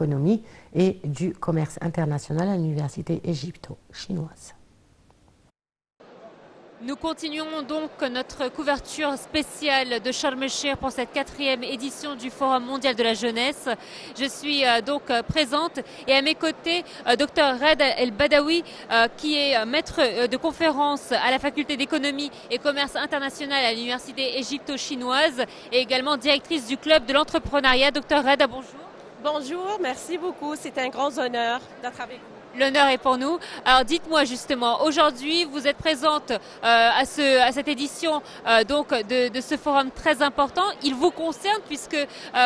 l'économie et du commerce international à l'université égypto-chinoise. Nous continuons donc notre couverture spéciale de Sharm el-Sheikh pour cette 4e édition du Forum mondial de la jeunesse. Je suis donc présente et à mes côtés, Dr Red El-Badawi, qui est maître de conférence à la faculté d'économie et commerce international à l'université égypto-chinoise et également directrice du club de l'entrepreneuriat. Dr Red, bonjour. Bonjour, merci beaucoup. C'est un grand honneur d'être avec vous. L'honneur est pour nous. Alors dites-moi justement, aujourd'hui vous êtes présente à cette édition de ce forum très important. Il vous concerne puisque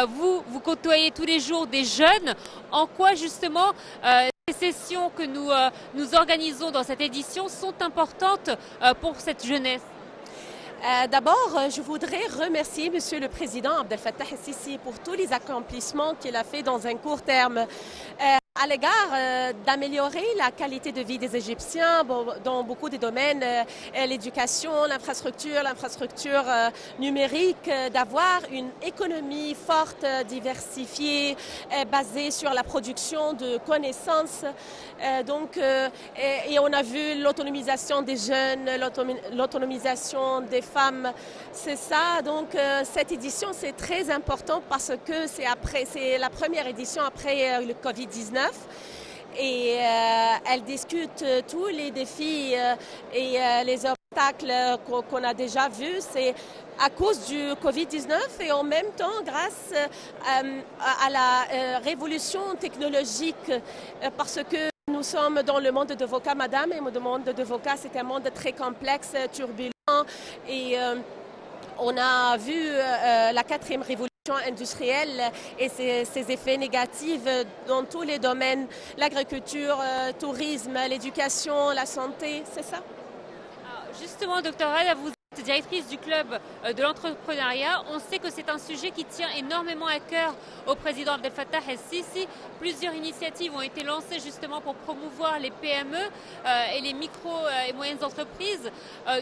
vous côtoyez tous les jours des jeunes. En quoi justement les sessions que nous organisons dans cette édition sont importantes pour cette jeunesse? D'abord, je voudrais remercier Monsieur le Président Abdel Fattah el-Sisi pour tous les accomplissements qu'il a fait dans un court terme. À l'égard d'améliorer la qualité de vie des Égyptiens dans beaucoup de domaines, l'éducation, l'infrastructure numérique, d'avoir une économie forte, diversifiée, basée sur la production de connaissances. Et on a vu l'autonomisation des jeunes, l'autonomisation des femmes. C'est ça, donc cette édition c'est très important parce que c'est la première édition après le Covid-19. Et elle discute tous les défis et les obstacles qu'on a déjà vus. C'est à cause du Covid-19 et en même temps grâce à la révolution technologique parce que nous sommes dans le monde de VOCA, madame, et le monde de VOCA, c'est un monde très complexe, turbulent et on a vu la 4e révolution industrielle et ses effets négatifs dans tous les domaines, l'agriculture, tourisme, l'éducation, la santé, c'est ça? Alors justement, Dr Red, vous êtes directrice du club de l'entrepreneuriat. On sait que c'est un sujet qui tient énormément à cœur au président Abdel Fattah el-Sisi. Plusieurs initiatives ont été lancées justement pour promouvoir les PME et les micro et moyennes entreprises.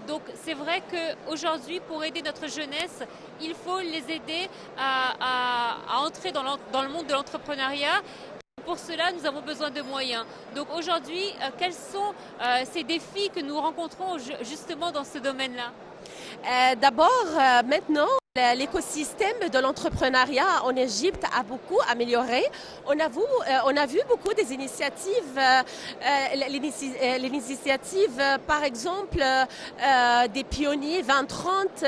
Donc c'est vrai qu'aujourd'hui, pour aider notre jeunesse, il faut les aider à entrer dans le monde de l'entrepreneuriat. Pour cela, nous avons besoin de moyens. Donc aujourd'hui, quels sont ces défis que nous rencontrons justement dans ce domaine-là? D'abord, maintenant, l'écosystème de l'entrepreneuriat en Égypte a beaucoup amélioré. On a vu beaucoup des initiatives, l'initiative par exemple des pionniers 2030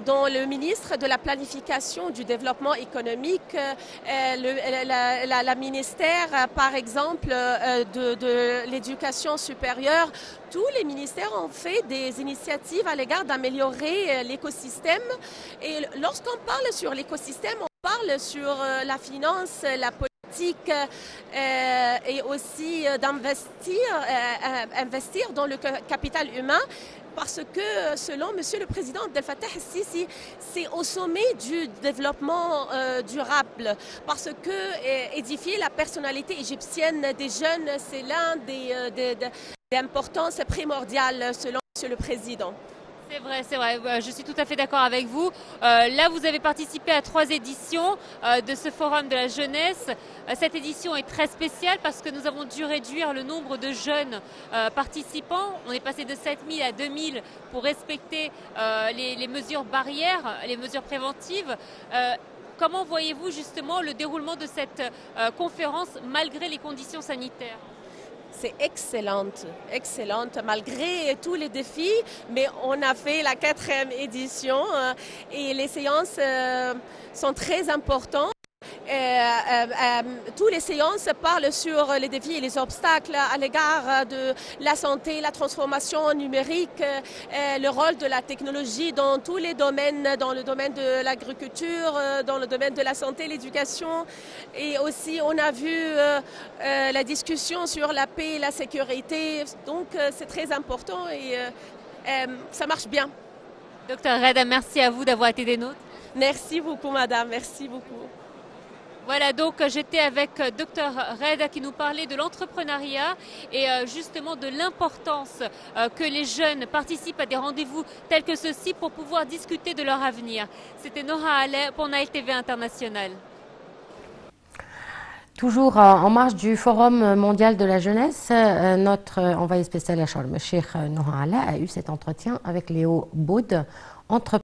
dont le ministre de la planification du développement économique, la ministère par exemple de l'éducation supérieure. Tous les ministères ont fait des initiatives à l'égard d'améliorer l'écosystème. Et lorsqu'on parle sur l'écosystème, on parle sur la finance, la politique et aussi investir dans le capital humain. Parce que selon Monsieur le Président Abdel Fattah el-Sisi, c'est au sommet du développement durable. Parce que édifier la personnalité égyptienne des jeunes, c'est l'un des importances primordiales selon Monsieur le Président. C'est vrai, je suis tout à fait d'accord avec vous. Là, vous avez participé à 3 éditions de ce forum de la jeunesse. Cette édition est très spéciale parce que nous avons dû réduire le nombre de jeunes participants. On est passé de 7000 à 2000 pour respecter les mesures barrières, les mesures préventives. Comment voyez-vous justement le déroulement de cette conférence malgré les conditions sanitaires? C'est excellente, malgré tous les défis, mais on a fait la 4e édition et les séances sont très importantes. Toutes les séances parlent sur les défis et les obstacles à l'égard de la santé, la transformation numérique, le rôle de la technologie dans tous les domaines, dans le domaine de l'agriculture, dans le domaine de la santé, l'éducation. Et aussi, on a vu la discussion sur la paix et la sécurité. Donc, c'est très important et ça marche bien. Docteur Reda, merci à vous d'avoir été des nôtres. Merci beaucoup, madame. Merci beaucoup. Voilà, donc j'étais avec Dr Reda qui nous parlait de l'entrepreneuriat et justement de l'importance que les jeunes participent à des rendez-vous tels que ceux-ci pour pouvoir discuter de leur avenir. C'était Nora Allais pour Nile TV International. Toujours en marge du Forum mondial de la jeunesse, notre envoyé spécial à Sharm el-Sheikh, Noha Ala, a eu cet entretien avec Léo Baud, entrepreneur.